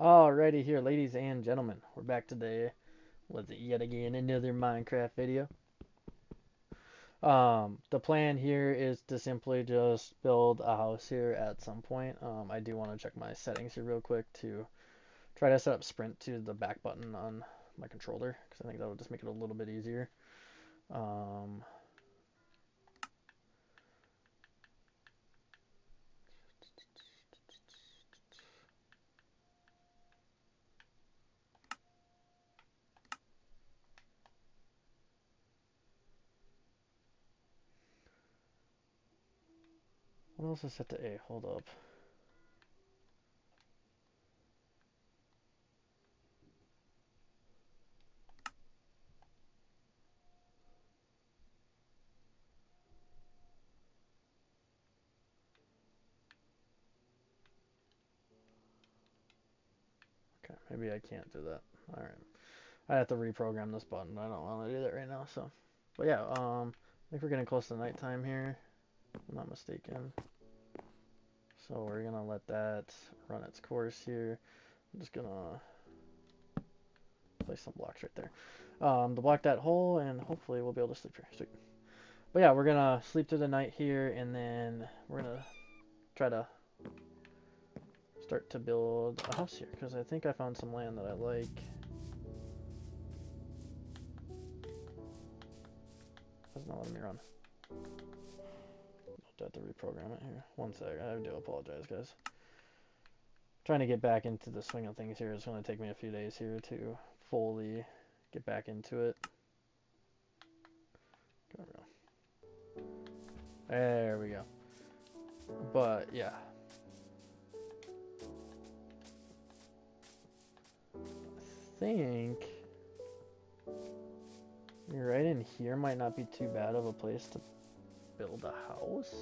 Alrighty here, ladies and gentlemen. We're back today with yet again another Minecraft video. The plan here is to simply just build a house here at some point. I do want to check my settings here real quick to try to set up sprint to the back button on my controller because I think that would just make it a little bit easier. Um, what else is set to A? Hold up. Okay, maybe I can't do that. Alright. I have to reprogram this button. I don't want to do that right now, so. But yeah, I think we're getting close to nighttime here, if I'm not mistaken. So we're gonna let that run its course here. I'm just gonna place some blocks right there to block that hole, and hopefully we'll be able to sleep here. Sweet. But yeah, we're gonna sleep through the night here, and then we're gonna try to start to build a house here because I think I found some land that I like. That's not letting me run. I'll have to reprogram it here. One sec. I do apologize, guys. Trying to get back into the swing of things here. It's going to take me a few days here to fully get back into it. There we go. But yeah. I think right in here might not be too bad of a place to build a house.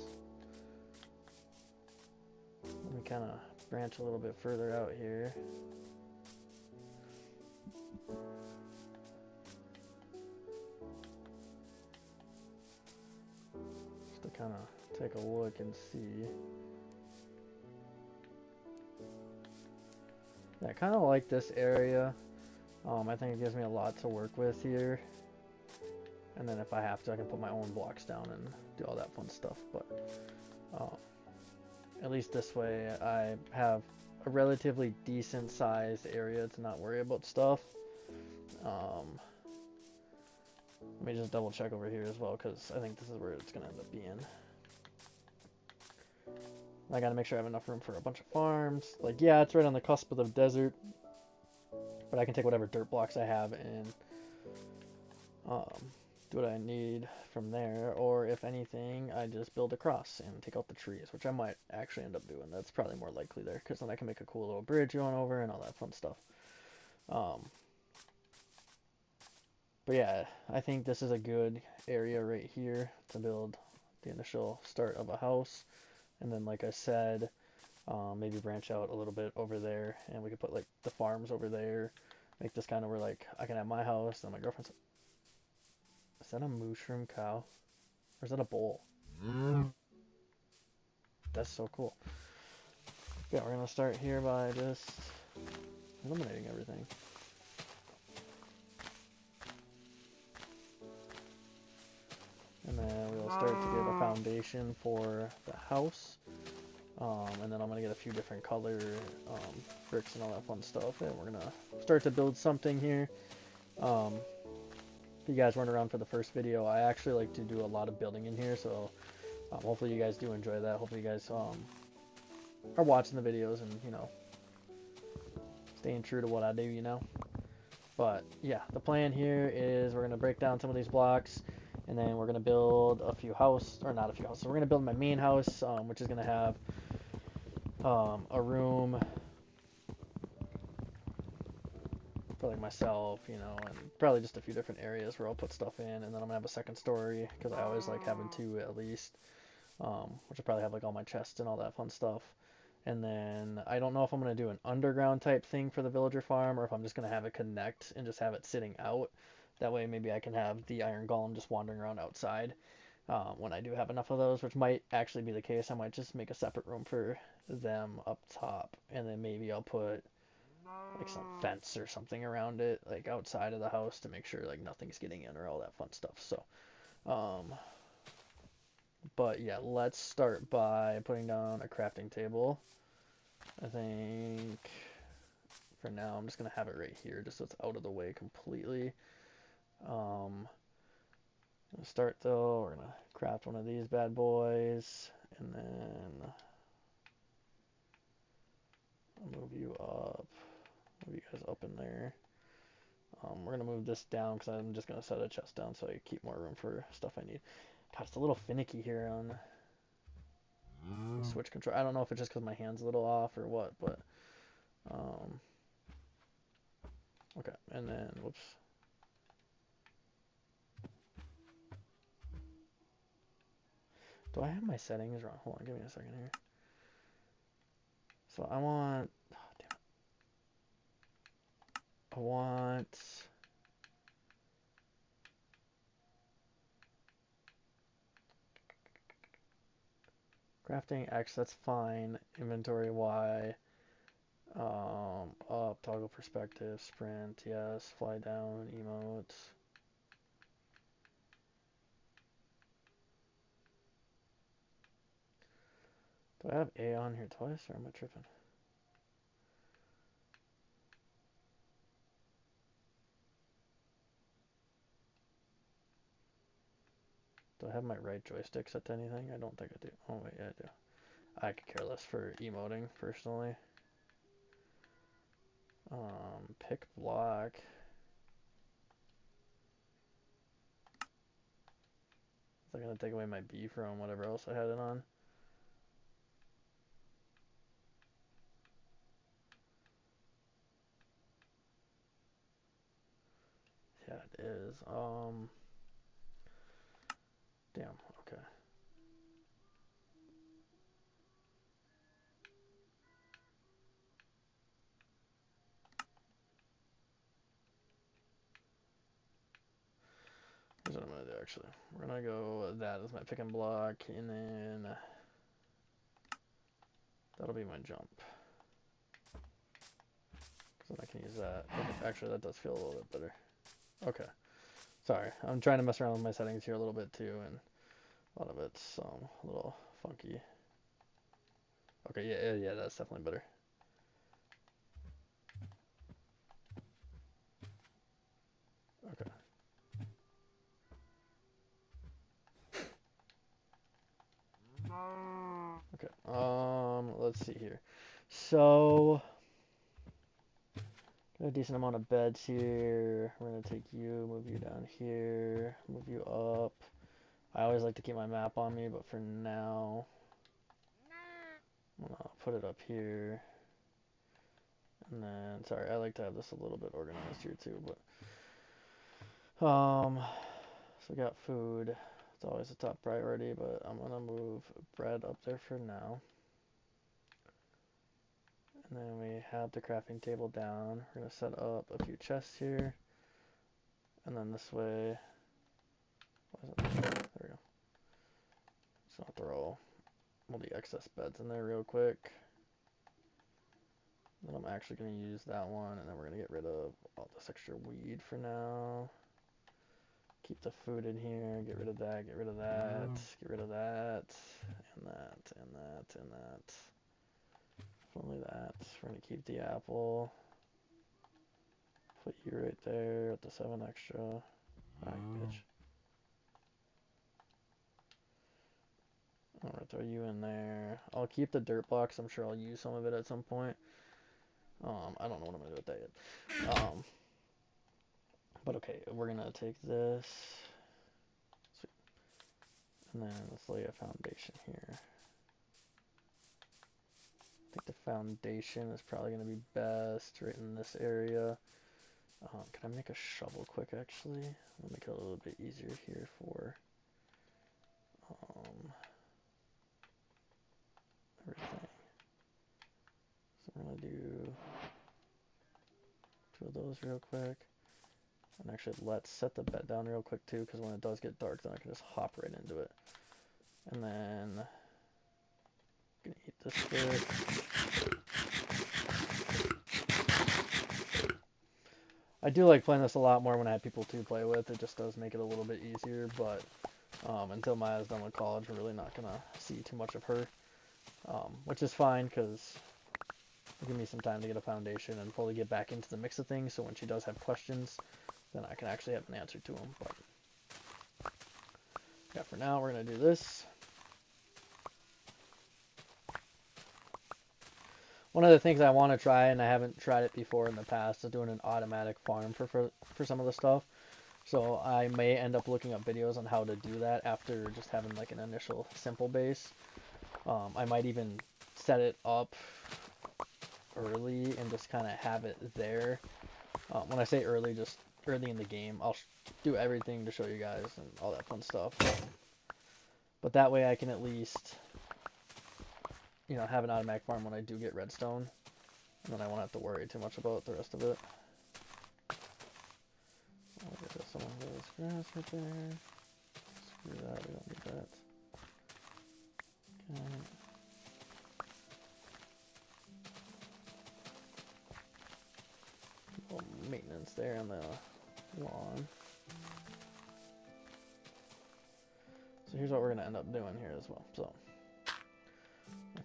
Let me kind of branch a little bit further out here. Just to kind of take a look and see. Yeah, I kind of like this area. I think it gives me a lot to work with here. And then if I have to, I can put my own blocks down and do all that fun stuff. But at least this way, I have a relatively decent sized area to not worry about stuff. Let me just double check over here as well, because I think this is where it's going to end up being. I got to make sure I have enough room for a bunch of farms. Like, yeah, it's right on the cusp of the desert, but I can take whatever dirt blocks I have and do what I need from there. Or if anything, I just build across and take out the trees, which I might actually end up doing. That's probably more likely there, because then I can make a cool little bridge going over and all that fun stuff. But yeah, I think this is a good area right here to build the initial start of a house. And then, like I said, maybe branch out a little bit over there, and we could put like the farms over there. Make this kind of where like I can have my house and my girlfriend's. Is that a mushroom cow? Or is that a bull? That's so cool. Yeah, we're gonna start here by just eliminating everything. And then we'll start to get a foundation for the house. And then I'm going to get a few different color bricks and all that fun stuff. And we're going to start to build something here. If you guys weren't around for the first video, I actually like to do a lot of building in here. So hopefully you guys do enjoy that. Hopefully you guys are watching the videos and, you know, staying true to what I do, you know. But yeah, the plan here is we're going to break down some of these blocks. And then we're going to build a few houses, or not a few houses. So we're going to build my main house, which is going to have a room for like myself, you know, and probably just a few different areas where I'll put stuff in. And then I'm going to have a second story because I always like having two at least, which will probably have like all my chests and all that fun stuff. And then I don't know if I'm going to do an underground type thing for the villager farm or if I'm just going to have it connect and just have it sitting out. That way maybe I can have the iron golem just wandering around outside when I do have enough of those, which might actually be the case. I might just make a separate room for them up top, and then maybe I'll put like some fence or something around it, like outside of the house to make sure like nothing's getting in or all that fun stuff. So, but yeah, let's start by putting down a crafting table. I think for now I'm just gonna have it right here just so it's out of the way completely. Gonna start though, we're gonna craft one of these bad boys, and then I'll move you up, move you guys up in there. We're gonna move this down because I'm just gonna set a chest down so I keep more room for stuff I need. God, it's a little finicky here on the switch control. I don't know if it's just because my hand's a little off or what, but okay, and then whoops. Do I have my settings wrong? Hold on, give me a second here. So I want, oh, damn it. I want crafting X, that's fine. Inventory Y. Up, toggle perspective, sprint, yes, fly down, emotes. Do I have A on here twice or am I tripping? Do I have my right joystick set to anything? I don't think I do. Oh wait, yeah, I do. I could care less for emoting personally. Pick block. Is that gonna take away my B from whatever else I had it on? Yeah, it is. Damn, okay. Here's what I'm gonna do actually. We're gonna go that as my pick and block, and then that'll be my jump. So I can use that. Actually, that does feel a little bit better. Okay. Sorry, I'm trying to mess around with my settings here a little bit too, and a lot of it's a little funky. Okay, yeah, that's definitely better. Okay. Okay. Let's see here. So, got a decent amount of beds here. We're gonna take you, move you down here, move you up. I always like to keep my map on me, but for now, I'm gonna put it up here. And then, sorry, I like to have this a little bit organized here too, but so we got food. It's always a top priority, but I'm gonna move bread up there for now. And then we have the crafting table down. We're gonna set up a few chests here. And then this way, there we go. So I'll throw all the excess beds in there real quick. Then I'm actually gonna use that one, and then we're gonna get rid of all this extra weed for now. Keep the food in here, get rid of that, get rid of that, get rid of that, and that, and that, and that. Only that. We're gonna keep the apple. Put you right there with the 7 extra. Alright, bitch. I'm gonna throw you in there. I'll keep the dirt blocks. I'm sure I'll use some of it at some point. I don't know what I'm gonna do with that yet. But okay, we're gonna take this. Sweet. And then let's lay a foundation here. I think the foundation is probably gonna be best right in this area. Can I make a shovel quick actually? I'll make it a little bit easier here for everything. So I'm gonna do 2 of those real quick. And actually let's set the bed down real quick too, because when it does get dark then I can just hop right into it. And then I'm gonna eat this bit. I do like playing this a lot more when I have people to play with. It just does make it a little bit easier, but until Maya's done with college, we're really not going to see too much of her, which is fine because it'll give me some time to get a foundation and fully get back into the mix of things, so when she does have questions, then I can actually have an answer to them. But yeah, for now, we're going to do this. One of the things I want to try, and I haven't tried it before in the past, is doing an automatic farm for some of the stuff. So I may end up looking up videos on how to do that after just having like an initial simple base. I might even set it up early and just kind of have it there. When I say early, just early in the game. I'll do everything to show you guys and all that fun stuff. But that way I can at least, you know, have an automatic farm when I do get redstone. And then I won't have to worry too much about the rest of it. I'll get some of this grass right there. Screw that, we don't need that. Okay. A little maintenance there on the lawn. So here's what we're going to end up doing here as well. So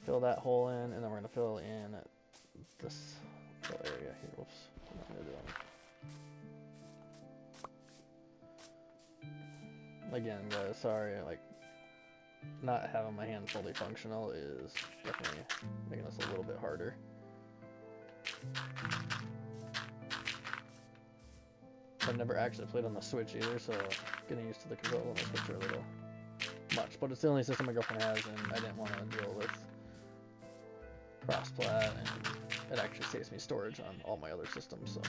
fill that hole in, and then we're going to fill in this little area here. Whoops. I'm not going to do it. Again, guys, sorry, like, not having my hand fully functional is definitely making this a little bit harder. I've never actually played on the Switch either, so getting used to the controls on the Switch are a little much. But it's the only system my girlfriend has, and I didn't want to deal with cross-plat, and it actually saves me storage on all my other systems, so.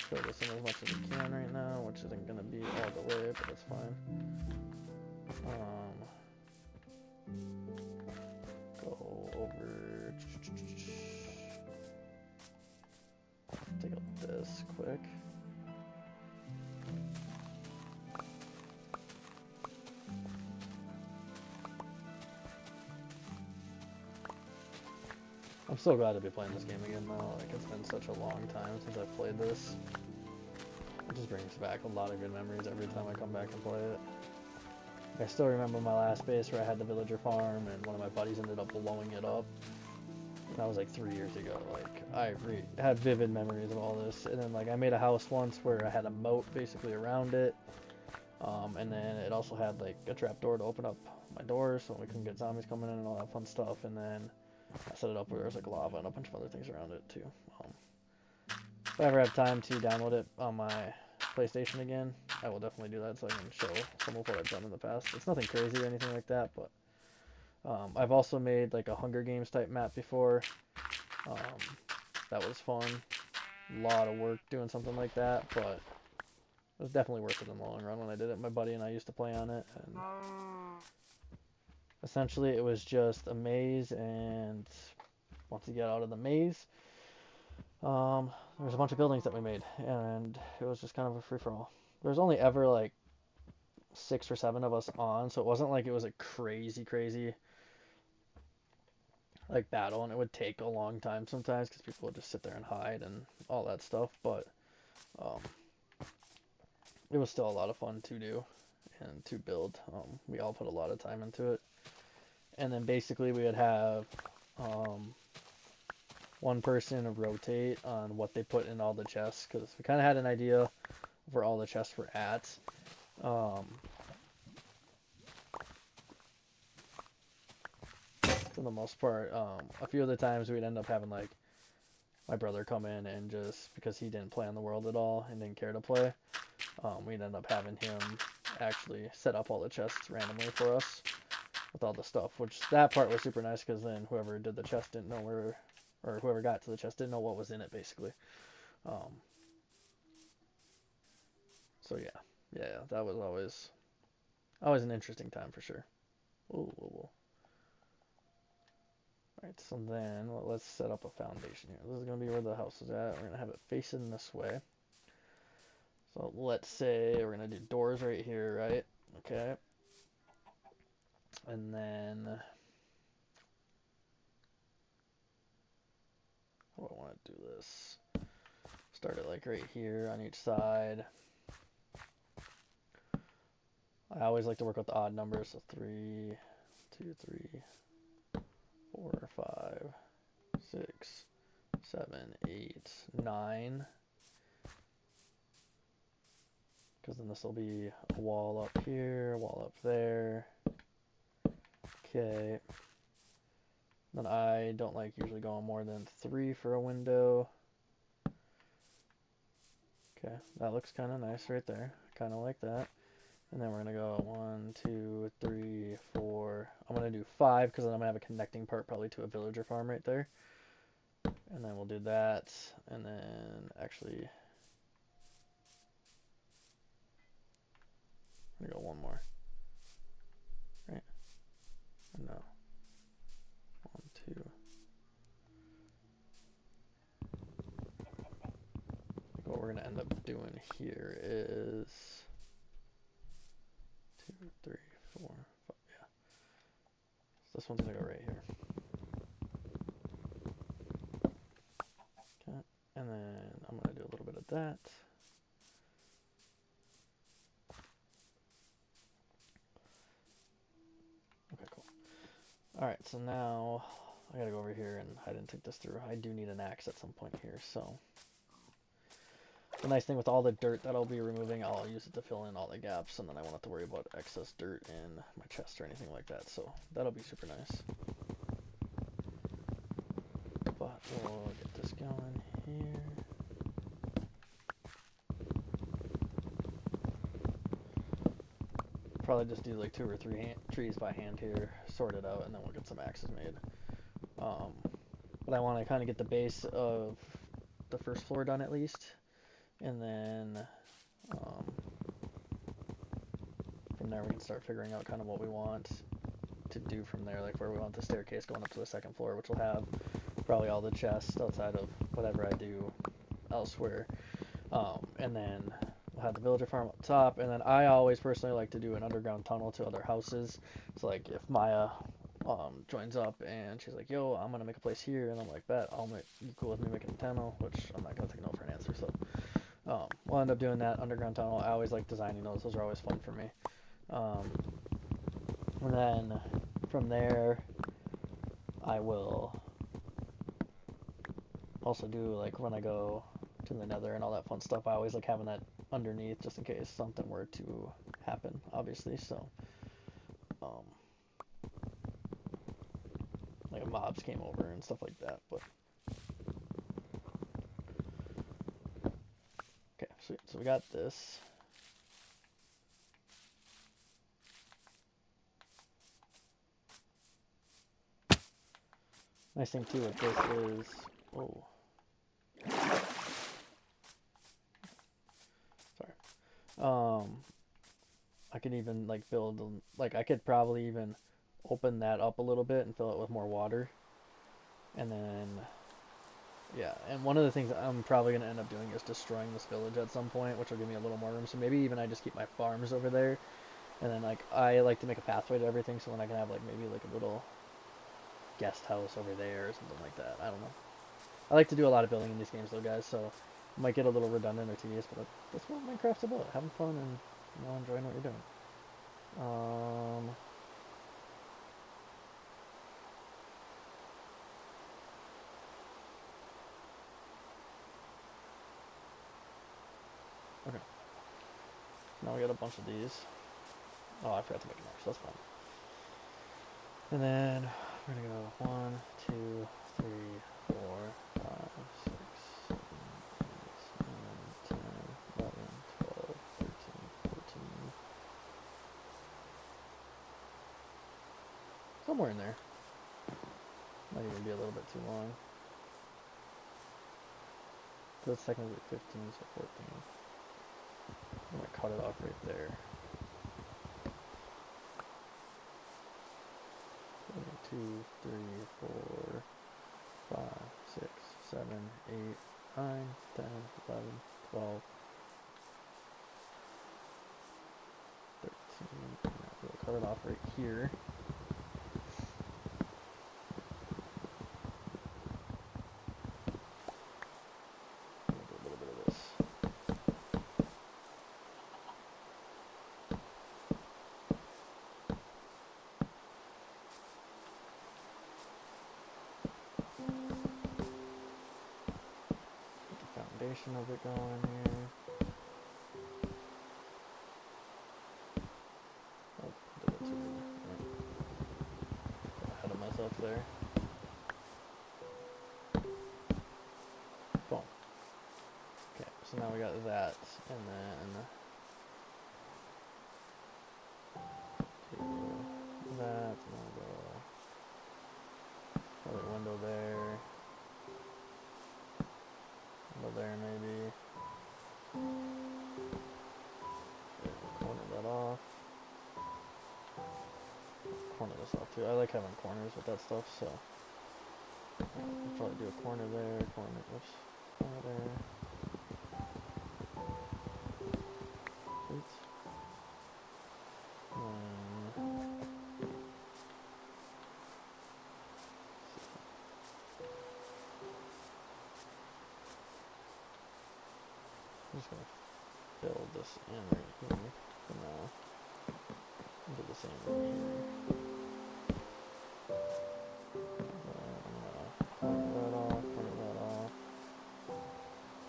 Fill this in as much as we can right now, which isn't going to be all the way, but that's fine. Go over. Take out this quick. I'm so glad to be playing this game again though. Like, it's been such a long time since I've played this. It just brings back a lot of good memories every time I come back and play it. I still remember my last base where I had the villager farm and one of my buddies ended up blowing it up. And that was like 3 years ago. Like, I had vivid memories of all this. And then like I made a house once where I had a moat basically around it. And then it also had like a trap door to open up my doors so we couldn't get zombies coming in and all that fun stuff. And then I set it up where there was like lava and a bunch of other things around it too. If I ever have time to download it on my PlayStation again, I will definitely do that so I can show some of what I've done in the past. It's nothing crazy or anything like that, but I've also made like a Hunger Games type map before. That was fun. A lot of work doing something like that, but it was definitely worth it in the long run when I did it. My buddy and I used to play on it, and essentially it was just a maze, and once you get out of the maze, there's a bunch of buildings that we made, and it was just kind of a free-for-all. There's only ever like 6 or 7 of us on, so it wasn't like it was a crazy like battle, and it would take a long time sometimes because people would just sit there and hide and all that stuff, but it was still a lot of fun to do and to build. We all put a lot of time into it, and then basically we would have one person rotate on what they put in all the chests, because we kind of had an idea of where all the chests were at. For the most part, a few of the times we'd end up having like my brother come in, and just because he didn't play on the world at all and didn't care to play, we'd end up having him actually set up all the chests randomly for us with all the stuff, which that part was super nice, because then whoever did the chest didn't know where, or whoever got to the chest didn't know what was in it basically. So yeah, that was always an interesting time for sure. Whoa. Alright, so then let's set up a foundation here. This is going to be where the house is at. We're going to have it facing this way. So let's say we're going to do doors right here, right? Okay. And then How do I want to do this? Start it like right here on each side. I always like to work with the odd numbers, so 3, 2, 3, 4, 5, 6, 7, 8, 9. Because then this will be a wall up here, a wall up there. Okay. Then I don't like usually going more than 3 for a window. Okay, that looks kind of nice right there. Kind of like that. And then we're going to go 1, 2, 3, 4. I'm going to do 5 because then I'm going to have a connecting part probably to a villager farm right there. And then we'll do that. And then actually, I'm going to go one more. Right? No. 1, 2. What we're going to end up doing here is 2, 3, 4, 5. Yeah. So this one's going to go right here. Okay. And then I'm going to do a little bit of that. Okay, cool. Alright, so now I gotta go over here, and I didn't think this through. I do need an axe at some point here, so the nice thing with all the dirt that I'll be removing, I'll use it to fill in all the gaps, and then I won't have to worry about excess dirt in my chest or anything like that, so that'll be super nice. But we'll get this going here. Probably just do like 2 or 3 trees by hand here, sort it out, and then we'll get some axes made. But I want to kind of get the base of the first floor done at least, and then from there we can start figuring out kind of what we want to do from there, like where we want the staircase going up to the second floor, which will have probably all the chests outside of whatever I do elsewhere. And then we'll have the villager farm up top, and then I always personally like to do an underground tunnel to other houses. So like if Maya joins up and she's like, yo, I'm gonna make a place here, and I'm like, bet, you cool with me making a tunnel, which I'm not gonna take no for an answer. So we'll end up doing that underground tunnel. I always like designing those are always fun for me. And then from there I will also do, like, when I go to the nether and all that fun stuff, I always like having that underneath just in case something were to happen, obviously. So like mobs came over and stuff like that. But okay, sweet. So we got this. Nice thing too with this is, oh, sorry. I could even like build, like I could probably even open that up a little bit and fill it with more water. And then, yeah, and one of the things I'm probably going to end up doing is destroying this village at some point, which will give me a little more room. So maybe even I just keep my farms over there. And then, like, I like to make a pathway to everything, so then I can have, like, maybe, like, a little guest house over there or something like that. I don't know. I like to do a lot of building in these games, though, guys, so it might get a little redundant or tedious, but that's what Minecraft's about. Having fun and, you know, enjoying what you're doing. Okay. Now we got a bunch of these. Oh, I forgot to make a mark, so that's fine. And then we're gonna go 1, 2, 3, 4, 5, 6, 7, 8, 9, 10, 11, 12, 13, 14. Somewhere in there. Might even be a little bit too long. So it's technically 15, so 14. I'm gonna cut it off right there. 2, 3, 4, 5, 6, 7, 8, 9, 10, 11, 12, 13. We'll cut it off right here. foundation of it going here. Oh, did it too. Got ahead of myself there. Boom. Okay, so now we got that, and then do that, and then we'll go another window there, window there maybe. Okay, we'll corner that off. Corner this off too. I like having corners with that stuff, so we'll probably do a corner there, corner, oops, corner there. Sweet. I'm just gonna fill this in right here for now. Do the same right here. I'm gonna corner that off, corner that off.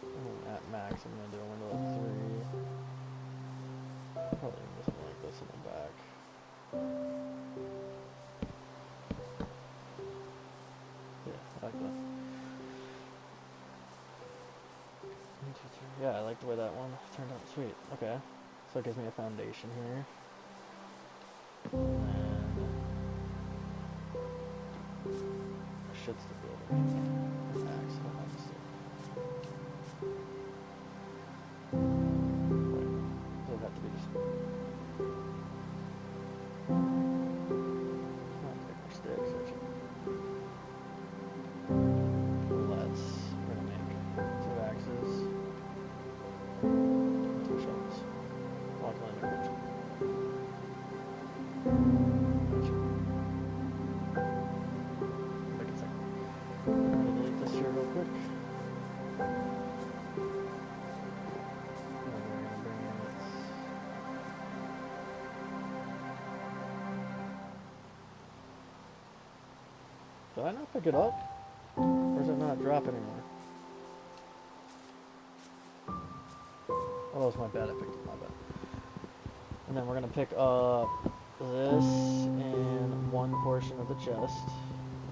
And then at max, I'm gonna do a window of 3. Probably do something like this in the back. Yeah, I like that. 1, 2, 3. Yeah, I like the way that one turned out. Sweet. Okay. So it gives me a foundation here. And then I should still be able to max. Hold on just a second. Wait. Does it have to be just... I'll take more sticks, actually. We're gonna make 2 axes, 2 shovels. Walk line and bridge. Make it second. I'm gonna delete this here real quick. And then we're gonna bring in its... Did I not pick it up? Or does it not drop anymore? Oh, that was my bad. I picked up my bad. And then we're gonna pick up this in one portion of the chest.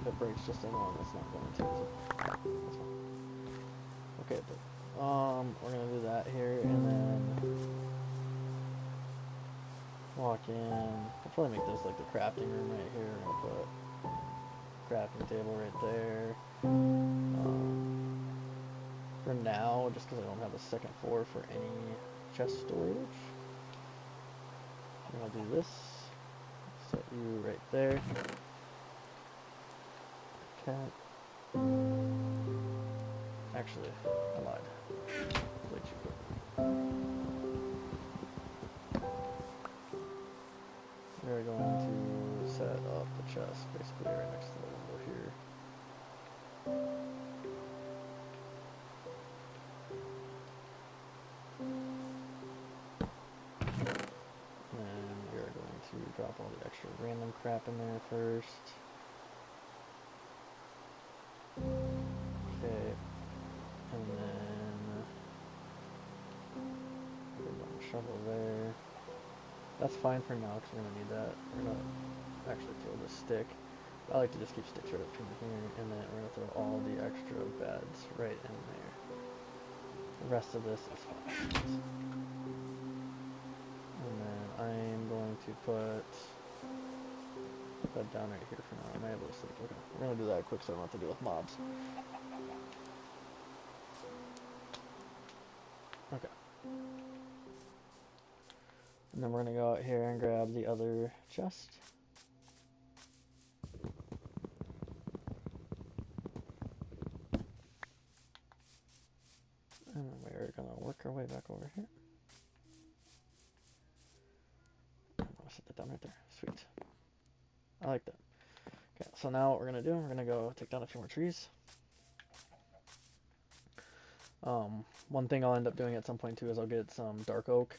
If it breaks just in one, it's not going to. So that's fine. Okay, but we're gonna do that here, and then walk in. I'll probably make this like the crafting room right here. We're gonna put crafting table right there. For now, just because I don't have a second floor for any chest storage, I'm gonna do this. Set you right there. Cat. Actually, I lied. Way too quick. We're going to set up the chest basically right next to the window here. And we are going to drop all the extra random crap in there first. Okay. And then put one shovel there. That's fine for now because we're going to need that. We're going to actually throw the stick. I like to just keep sticks right up in here, and then we're going to throw all the extra beds right in there. The rest of this is fine. And then I'm going to put bed down right here for now. I'm able to sleep. Okay, we're going to do that quick so I don't have to deal with mobs. Okay. And then we're going to go out here and grab the other chest. And then we're going to work our way back over here. I'm going to set that down right there. Sweet. I like that. Okay, so now what we're going to do, we're going to go take down a few more trees. One thing I'll end up doing at some point too is I'll get some dark oak,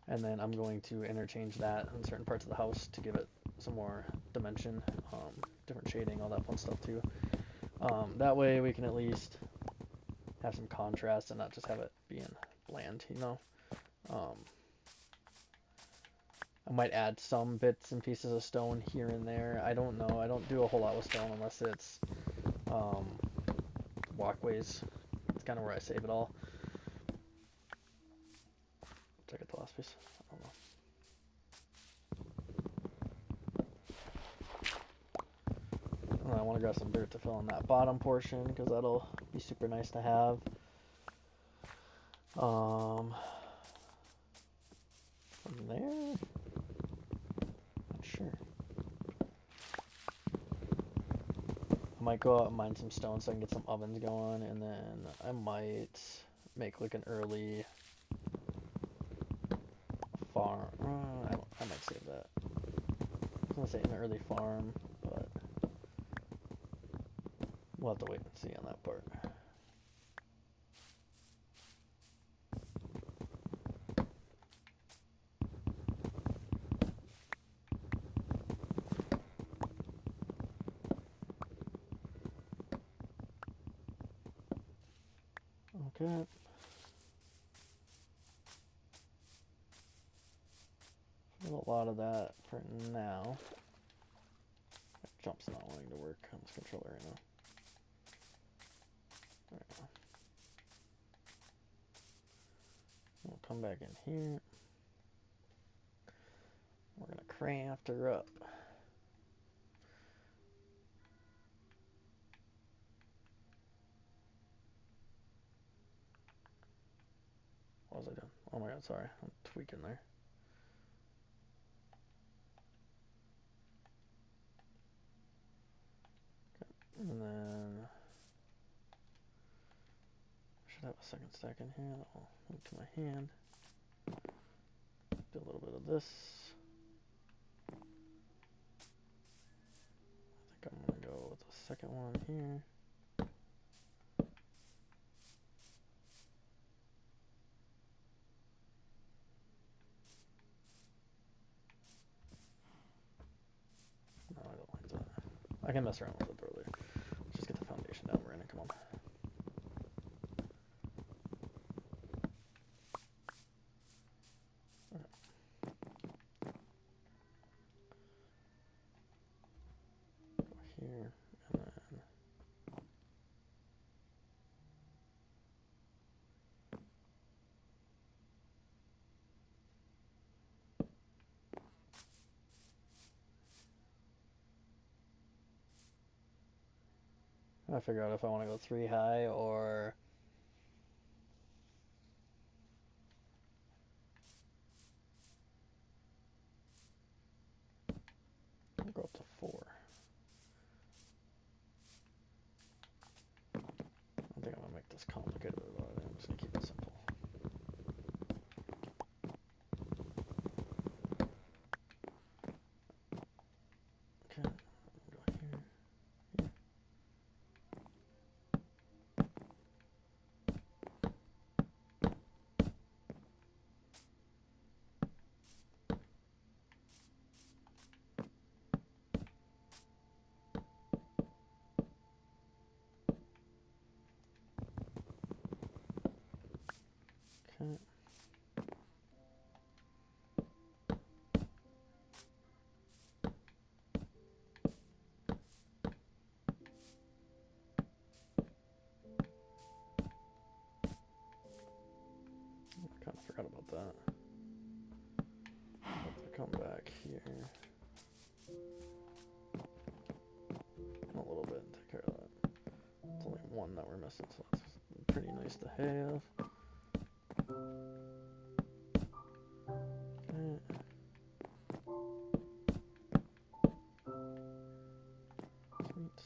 and then I'm going to interchange that in certain parts of the house to give it some more dimension, different shading, all that fun stuff too. That way we can at least have some contrast and not just have it being bland, you know. I might add some bits and pieces of stone here and there. I don't know. I don't do a whole lot with stone unless it's walkways. It's kind of where I save it all. Check out the last piece. I don't know. I want to grab some dirt to fill in that bottom portion because that'll be super nice to have. From there, not sure. I might go out and mine some stone so I can get some ovens going, and then I might make like an early farm. I might save that. I was gonna say an early farm, but we'll have to wait and see on that part. Okay. A lot of that for now. That jump's not wanting to work on this controller right now. There we go. We'll come back in here. We're gonna craft her up. What was I doing? Oh my god, sorry. I'm tweaking there. Okay. And then I should have a second stack in here. I'll move to my hand. Do a little bit of this. I think I'm gonna go with the second one here. No, I don't like that. I can mess around with it earlier. Let's just get the foundation down, Brandon. Come on. Go here, and then I figure out if I want to go 3 high or I'll go up to 4. I don't think I'm gonna make this complicated about it. I'm just gonna keep it simple. Okay, go here. Okay. I kind of forgot about that. I'll have to come back here in a little bit and take care of that. It's only one that we're missing, so that's pretty nice to have. Okay. Sweet.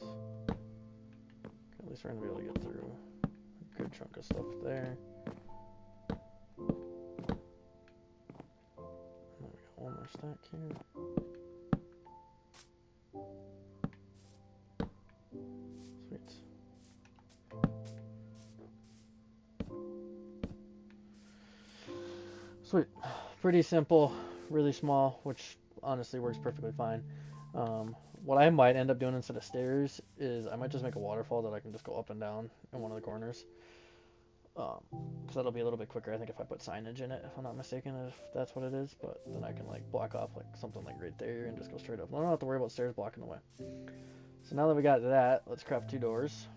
Okay, at least we're gonna be able to get through a good chunk of stuff there. And then we got one more stack here. Sweet. Sweet. Pretty simple, really small, which honestly works perfectly fine. What I might end up doing instead of stairs is I might just make a waterfall that I can just go up and down in one of the corners. because that'll be a little bit quicker, I think, if I put signage in it, if I'm not mistaken, if that's what it is. But then I can like block off like something like right there and just go straight up. I don't have to worry about stairs blocking the way. So now that we got that, let's craft 2 doors.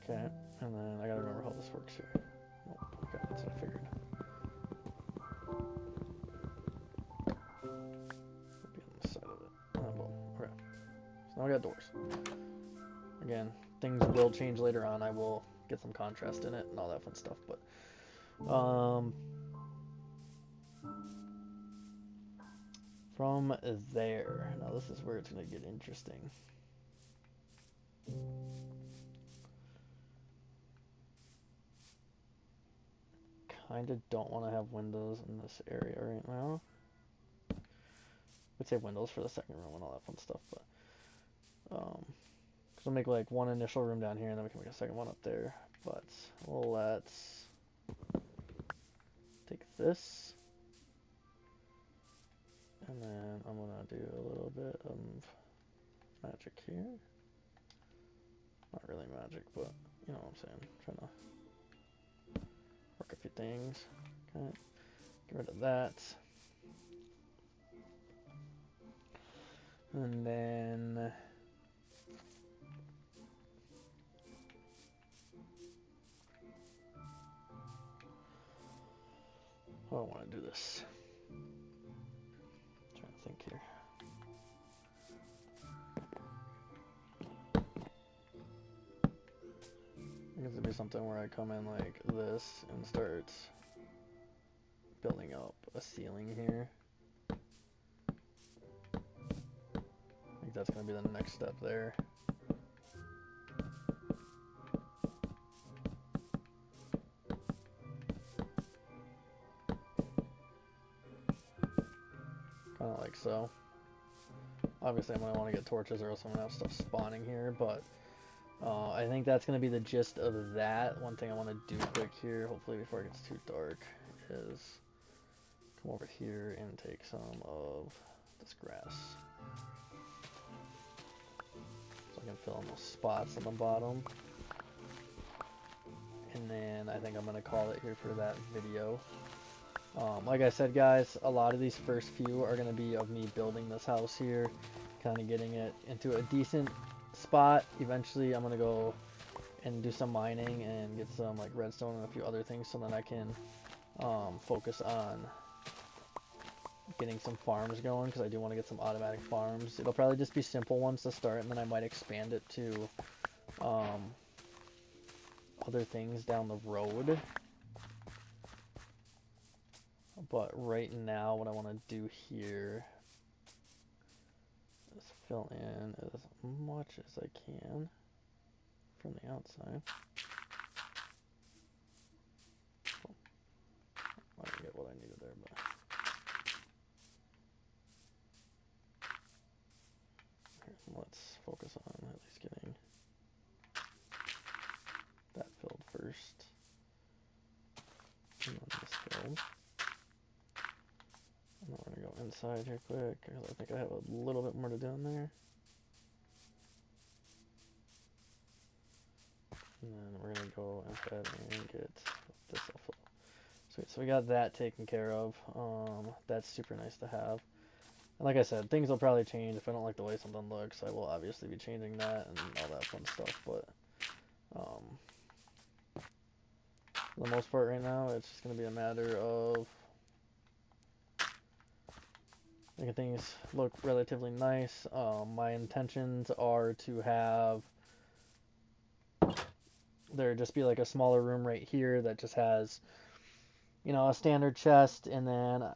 Okay, and then I gotta remember how this works here. Oh, okay, that's what I figured. It'll be on the side of it. Oh, boom. Okay. So now we got doors. Again, things will change later on. I will get some contrast in it and all that fun stuff, but from there, now this is where it's gonna get interesting. Kinda don't want to have windows in this area right now. I'd say windows for the second room and all that fun stuff, but because we'll make like one initial room down here and then we can make a second one up there. But let's take this, and then I'm gonna do a little bit of magic here. Not really magic, but you know what I'm saying. I'm trying to work a few things. Okay, get rid of that. And then I don't want to do this. I'm trying to think here. I guess it'd be something where I come in like this and start building up a ceiling here. I think that's going to be the next step there. Kind of like so. Obviously I'm going to want to get torches or else I'm going to have stuff spawning here, but I think that's going to be the gist of that. One thing I want to do quick here, hopefully before it gets too dark, is come over here and take some of this grass. So I can fill in those spots on the bottom. And then I think I'm going to call it here for that video. Like I said, guys, a lot of these first few are going to be of me building this house here, kind of getting it into a decent spot. Eventually I'm going to go and do some mining and get some like redstone and a few other things so then I can focus on getting some farms going, because I do want to get some automatic farms. It'll probably just be simple ones to start, and then I might expand it to other things down the road. But right now what I want to do here is fill in as much as I can from the outside. I didn't get what I needed there, but here, let's focus on at least getting that filled first, and then this filled. And then we're gonna go inside here quick, because I think I have a little bit more to do in there. And then we're gonna go ahead and get this all filled. Sweet, so we got that taken care of. That's super nice to have. And like I said, things will probably change. If I don't like the way something looks, I will obviously be changing that and all that fun stuff. But for the most part right now, it's just gonna be a matter of making things look relatively nice. My intentions are to have there just be like a smaller room right here that just has, you know, a standard chest, and then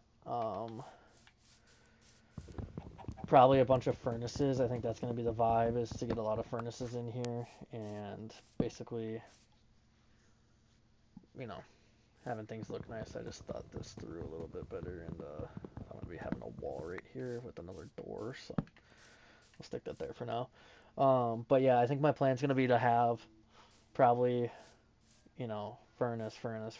probably a bunch of furnaces. I think that's going to be the vibe, is to get a lot of furnaces in here and basically, you know, having things look nice. I just thought this through a little bit better, and I'm going to be having a wall right here with another door, so I'll stick that there for now. But yeah, I think my plan's going to be to have probably, you know, furnace, and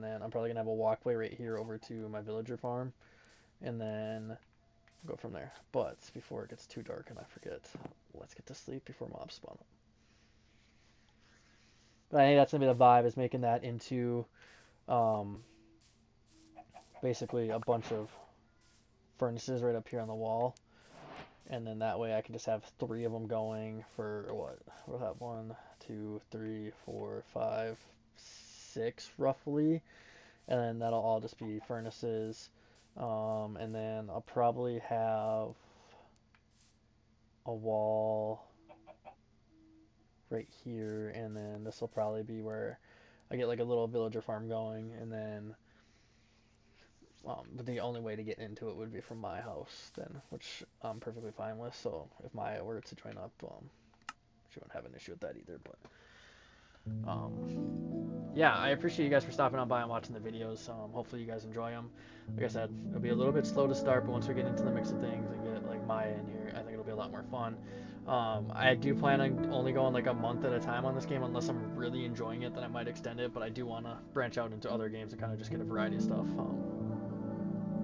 then I'm probably going to have a walkway right here over to my villager farm, and then go from there. But before it gets too dark and I forget, let's get to sleep before mobs spawn up. But I think that's gonna be the vibe, is making that into basically a bunch of furnaces right up here on the wall, and then that way I can just have 3 of them going for what? We'll have 1, 2, 3, 4, 5, 6 roughly, and then that'll all just be furnaces. And then I'll probably have a wall right here, and then this will probably be where I get like a little villager farm going, and then but the only way to get into it would be from my house then, which I'm perfectly fine with. So if Maya were to join up, she wouldn't have an issue with that either. But yeah, I appreciate you guys for stopping on by and watching the videos. Hopefully you guys enjoy them. Like I said, it'll be a little bit slow to start, but once we get into the mix of things and get like Maya in here, I think it'll be a lot more fun. I do plan on only going like a month at a time on this game, unless I'm really enjoying it, then I might extend it. But I do want to branch out into other games and kind of just get a variety of stuff.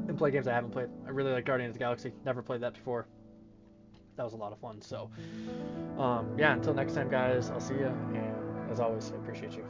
And play games I haven't played. I really like Guardians of the Galaxy. Never played that before. That was a lot of fun. So, yeah, until next time, guys, I'll see you. And as always, I appreciate you.